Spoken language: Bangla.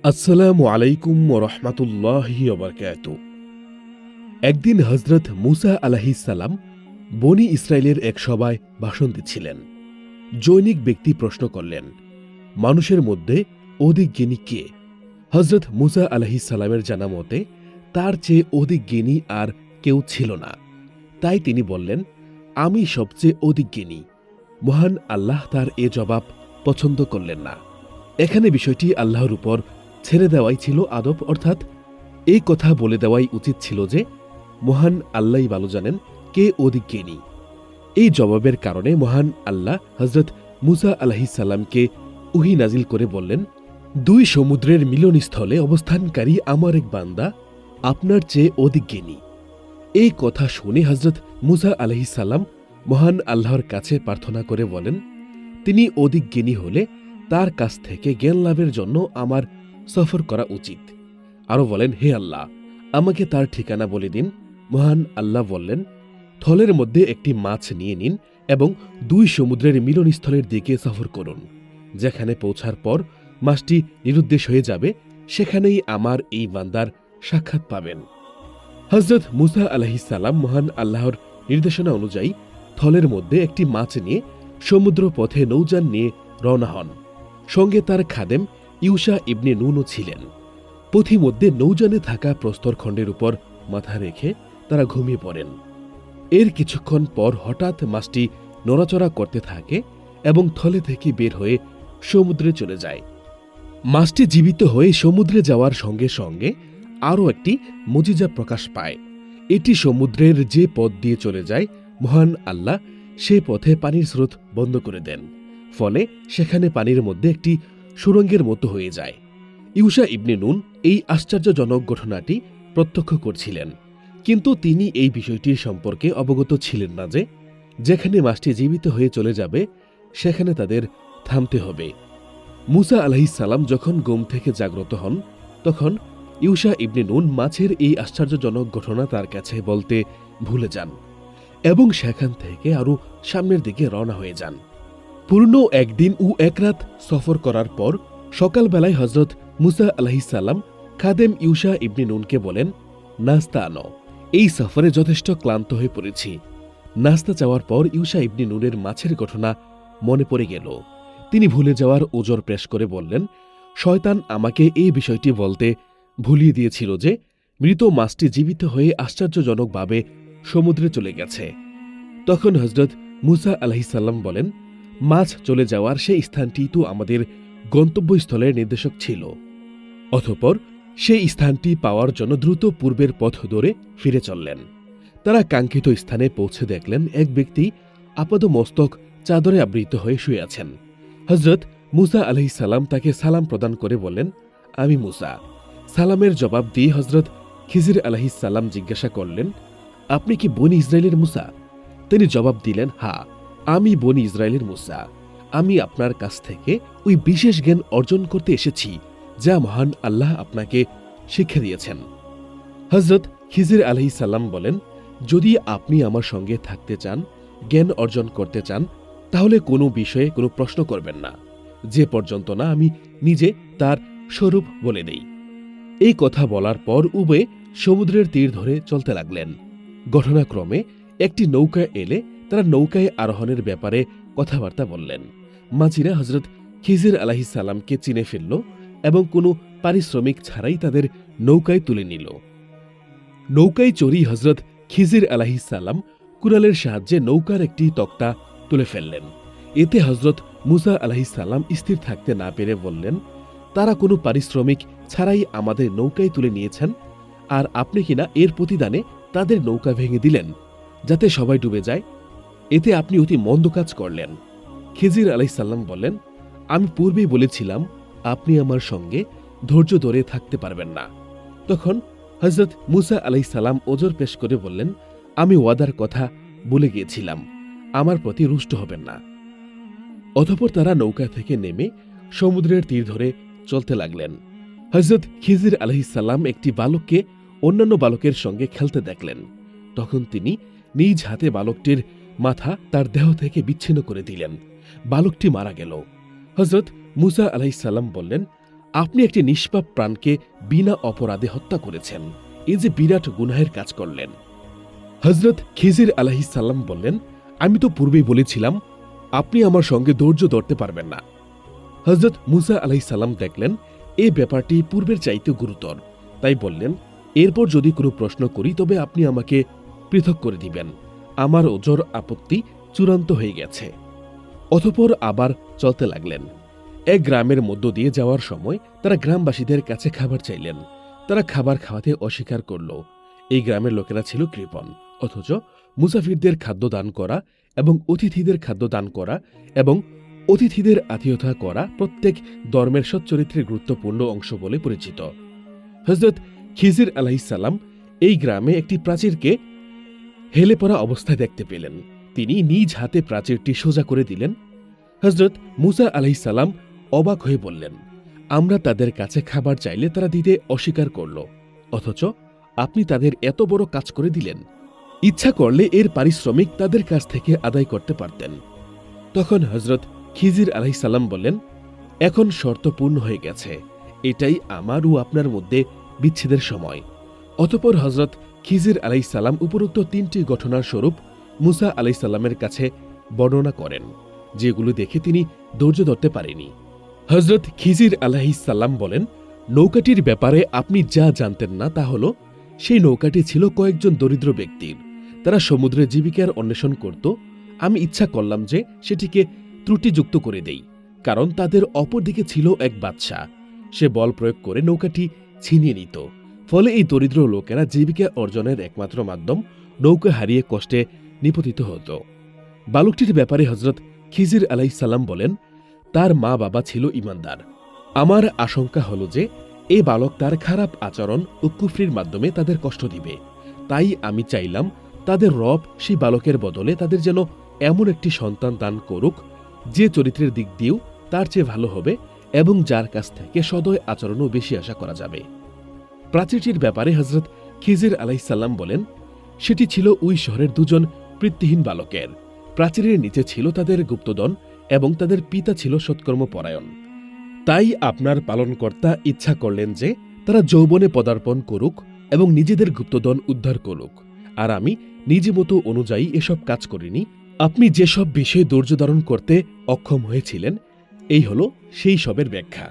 আসসালামু আলাইকুম ওরহমাতুল্লাহি ওবারকাতু। একদিন হজরত মুসা আলাহিসাল্লাম বনি ইসরায়েলের এক সভায় ভাষণ দিচ্ছিলেন। জৈনিক ব্যক্তি প্রশ্ন করলেন, মানুষের মধ্যে অধিক জ্ঞানী কে? হজরত মুসা আলাহিসাল্লামের জানা মতে তার চেয়ে অধিক জ্ঞানী আর কেউ ছিল না। তাই তিনি বললেন, আমি সবচেয়ে অধিক জ্ঞানী। মহান আল্লাহ তার এ জবাব পছন্দ করলেন না। এখানে বিষয়টি আল্লাহর উপর ছেড়ে দেওয়াই ছিল আদব, অর্থাৎ এই কথা বলে দেওয়াই উচিত ছিল যে মহান আল্লাহই ভালো জানেন কে অধিক জ্ঞানী। এই জবাবের কারণে মহান আল্লাহ হজরত মুসা আলাহিসাল্লামকে উহি নাজিল করে বললেন, দুই সমুদ্রের মিলনস্থলে অবস্থানকারী আমার এক বান্দা আপনার চেয়ে অধিক জ্ঞানী। এই কথা শুনে হজরত মুসা আলাহিসাল্লাম মহান আল্লাহর কাছে প্রার্থনা করে বলেন, তিনি অধিক জ্ঞানী হলে তার কাছ থেকে জ্ঞান লাভের জন্য আমার সফর করা উচিত। আরও বলেন, হে আল্লাহ, আমাকে তার ঠিকানা বলে দিন। মহান আল্লাহ বললেন, থলের মধ্যে একটি মাছ নিয়ে নিন এবং দুই সমুদ্রের মিলনস্থলের দিকে সফর করুন। যেখানে পৌঁছার পর মাছটি নিরুদ্দেশ হয়ে যাবে, সেখানেই আমার এই বান্দার সাক্ষাৎ পাবেন। হজরত মুসা আলাহিসাল্লাম মহান আল্লাহর নির্দেশনা অনুযায়ী থলের মধ্যে একটি মাছ নিয়ে সমুদ্র পথে নৌযান নিয়ে রওনা হন। সঙ্গে তার খাদেম ইউশা ইবনে নুনও ছিলেন। পথিমধ্যে নৌযানে থাকা প্রস্তরখণ্ডের উপর মাথা রেখে তারা ঘুমিয়ে পড়েন। এর কিছুক্ষণ পর হঠাৎ মাছটি নড়াচড়া করতে থাকে এবং থলে থেকে বের হয়ে সমুদ্রে চলে যায়। মাছটি জীবিত হয়ে সমুদ্রে যাওয়ার সঙ্গে সঙ্গে আরও একটি মুজিজা প্রকাশ পায়। এটি সমুদ্রের যে পথ দিয়ে চলে যায়, মহান আল্লাহ সে পথে পানির স্রোত বন্ধ করে দেন। ফলে সেখানে পানির মধ্যে একটি সুড়ঙ্গের মতো হয়ে যায়। ইউশা ইবনে নুন এই আশ্চর্যজনক ঘটনাটি প্রত্যক্ষ করছিলেন, কিন্তু তিনি এই বিষয়টির সম্পর্কে অবগত ছিলেন না যে যেখানে মাছটি জীবিত হয়ে চলে যাবে সেখানে তাদের থামতে হবে। মুসা আলাহিসাল্লাম যখন ঘুম থেকে জাগ্রত হন, তখন ইউশা ইবনে নুন মাছের এই আশ্চর্যজনক ঘটনা তার কাছে বলতে ভুলে যান এবং সেখান থেকে আরও সামনের দিকে রওনা হয়ে যান। পূর্ণ একদিন ও এক রাত সফর করার পর সকালবেলায় হজরত মুসা আলাহিসাল্লাম খাদেম ইউশা ইবনে নুনকে বলেন, নাস্তা আনো, এই সফরে যথেষ্ট ক্লান্ত হয়ে পড়েছি। নাস্তা চাওয়ার পর ইউশা ইবনে নুনের মাছের ঘটনা মনে পড়ে গেল। তিনি ভুলে যাওয়ার ওজর পেশ করে বললেন, শয়তান আমাকে এই বিষয়টি বলতে ভুলিয়ে দিয়েছিল যে মৃত মাছটি জীবিত হয়ে আশ্চর্যজনকভাবে সমুদ্রে চলে গেছে। তখন হজরত মুসা আলাহিসাল্লাম বলেন, মাছ চলে যাওয়ার সেই স্থানটি তো আমাদের গন্তব্যস্থলের নির্দেশক ছিল। অতঃপর সেই স্থানটি পাওয়ার জন্য দ্রুত পূর্বের পথ ধরে ফিরে চললেন। তারা কাঙ্ক্ষিত স্থানে পৌঁছে দেখলেন এক ব্যক্তি আপাদমস্তক চাদরে আবৃত হয়ে শুয়ে আছেন। হজরত মুসা আলাহিসাল্লাম তাকে সালাম প্রদান করে বললেন, আমি মুসা। সালামের জবাব দিয়ে হজরত খিজির আলাহিসাল্লাম জিজ্ঞাসা করলেন, আপনি কি বনি ইসরায়েলের মুসা? তিনি জবাব দিলেন, হ্যাঁ, আমি বনি ইসরায়েলের মুসা। আমি আপনার কাছ থেকে ওই বিশেষ জ্ঞান অর্জন করতে এসেছি যা মহান আল্লাহ আপনাকে শিক্ষা দিয়েছেন। হজরত খিজির আলাহিসাল্লাম বলেন, যদি আপনি আমার সঙ্গে থাকতে চান, জ্ঞান অর্জন করতে চান, তাহলে কোনো বিষয়ে কোনো প্রশ্ন করবেন না, যে পর্যন্ত না আমি নিজে তার স্বরূপ বলে দেই। এই কথা বলার পর উভয়ে সমুদ্রের তীর ধরে চলতে লাগলেন। ঘটনাক্রমে একটি নৌকা এলে তারা নৌকায় আরোহণের ব্যাপারে কথাবার্তা বললেন। মাঝিরা হজরত খিজির আলাহিসাল্লামকে চিনে ফেলল এবং কোনো পারিশ্রমিক ছাড়াই তাদের নৌকায় তুলে নিল। নৌকায় চড়ি হজরত খিজির আলাহিসাল্লাম কুড়ালের সাহায্যে নৌকার একটি তক্তা তুলে ফেললেন। এতে হজরত মুসা আলাহিসাল্লাম স্থির থাকতে না পেরে বললেন, তারা কোনো পারিশ্রমিক ছাড়াই আমাদের নৌকায় তুলে নিয়েছেন, আর আপনি কিনা এর প্রতিদানে তাদের নৌকা ভেঙে দিলেন যাতে সবাই ডুবে যায়। এতে আপনি অতি মন্দ কাজ করলেন। খিজির আলাইসাল্লাম বললেন, আমি পূর্বেই বলেছিলাম আপনি আমার সঙ্গে ধৈর্য ধরে থাকতে পারবেন না। তখন হজরত মুসা আলাইসাল্লাম ওজর পেশ করে বললেন, আমি ওয়াদার কথা বলে গিয়েছিলাম, আমার প্রতি রুষ্ট হবেন না। অতঃপর তারা নৌকা থেকে নেমে সমুদ্রের তীর ধরে চলতে লাগলেন। হজরত খিজির আলাইসাল্লাম একটি বালককে অন্যান্য বালকের সঙ্গে খেলতে দেখলেন। তখন তিনি নিজ হাতে বালকটির মাথা তার দেহ থেকে বিচ্ছিন্ন করে দিলেন। বালকটি মারা গেল। হজরত মুসা আলাইসাল্লাম বললেন, আপনি একটি নিষ্পাপ প্রাণকে বিনা অপরাধে হত্যা করেছেন। এই যে বিরাট গুনাহের কাজ করলেন। হযরত খিজির আলাইহিসসালাম বললেন, আমি তো পূর্বেই বলেছিলাম আপনি আমার সঙ্গে ধৈর্য ধরতে পারবেন না। হযরত মুসা আলাইহিসসালাম দেখলেন এই ব্যাপারটি পূর্বের চাইতে গুরুতর, তাই বললেন, এরপর যদি কোনো প্রশ্ন করি তবে আপনি আমাকে পৃথক করে দিবেন। আমার ওজর আপত্তি চূড়ান্ত হয়ে গেছে। অতঃপর আবার চলতে লাগলেন। এক গ্রামের মধ্য দিয়ে যাওয়ার সময় তারা গ্রামবাসীদের কাছে খাবার চাইলেন। তারা খাবার খাওয়াতে অস্বীকার করল। এই গ্রামের লোকেরা ছিল কৃপণ, অথচ মুসাফিরদের খাদ্য দান করা এবং অতিথিদের খাদ্য দান করা এবং অতিথিদের আতিথ্যতা করা প্রত্যেক ধর্মের সচ্চরিত্রের গুরুত্বপূর্ণ অংশ বলে পরিচিত। হযরত খিজির আলাইহিসসালাম এই গ্রামে একটি প্রাচীরকে হেলে পড়া অবস্থায় দেখতে পেলেন। তিনি নিজ হাতে প্রাচীরটি সোজা করে দিলেন। হযরত মুসা আলাইহিসসালাম অবাক হয়ে বললেন, আমরা তাদের কাছে খাবার চাইলে তারা দিতে অস্বীকার করল, অথচ আপনি তাদের এত বড় কাজ করে দিলেন। ইচ্ছা করলে এর পারিশ্রমিক তাদের কাছ থেকে আদায় করতে পারতেন। তখন হযরত খিজির আলাইহিসসালাম বললেন, এখন শর্ত পূর্ণ হয়ে গেছে, এটাই আমার ও আপনার মধ্যে বিচ্ছেদের সময়। অতঃপর হযরত খিজির আলাইহিসসালাম উপরোক্ত তিনটি ঘটনার স্বরূপ মুসা আলাইহিসসালামের কাছে বর্ণনা করেন, যেগুলো দেখে তিনি ধৈর্য ধরতে পারেনি। হযরত খিজির আলাইহিসসালাম বলেন, নৌকাটির ব্যাপারে আপনি যা জানতেন না তা হল, সেই নৌকাটি ছিল কয়েকজন দরিদ্র ব্যক্তির। তারা সমুদ্রে জীবিকার অন্বেষণ করত। আমি ইচ্ছা করলাম যে সেটিকে ত্রুটিযুক্ত করে দেই, কারণ তাদের অপরদিকে ছিল এক বাদশা। সে বল প্রয়োগ করে নৌকাটি ছিনিয়ে নিত। ফলে এই দরিদ্র লোকেরা জীবিকা অর্জনের একমাত্র মাধ্যম নৌকা হারিয়ে কষ্টে নিপতিত হতো। বালকটির ব্যাপারে হযরত খিজির আলাইহিসসালাম বলেন, তার মা বাবা ছিল ঈমানদার। আমার আশঙ্কা হল যে এই বালক তার খারাপ আচরণ ও কুফরির মাধ্যমে তাদের কষ্ট দিবে। তাই আমি চাইলাম তাদের রব সেই বালকের বদলে তাদের যেন এমন একটি সন্তান দান করুক, যে চরিত্রের দিক দিয়েও তার চেয়ে ভালো হবে এবং যার কাছ থেকে সদয় আচরণও বেশি আশা করা যাবে। প্রাচীরটির ব্যাপারে হযরত খিজির আলাইহিসসালাম বলেন, সেটি ছিল ওই শহরের দুজন পিতৃহীন বালকের। প্রাচীরের নিচে ছিল তাদের গুপ্তধন এবং তাদের পিতা ছিল সৎকর্মপরায়ণ। তাই আপনার পালনকর্তা ইচ্ছা করলেন যে তারা যৌবনে পদার্পণ করুক এবং নিজেদের গুপ্তধন উদ্ধার করুক, আর আমি নিজে মতো অনুযায়ী এসব কাজ করিনি। আপনি যেসব বিষয়ে ধৈর্য ধারণ করতে অক্ষম হয়েছিলেন, এই হল সেই সবের ব্যাখ্যা।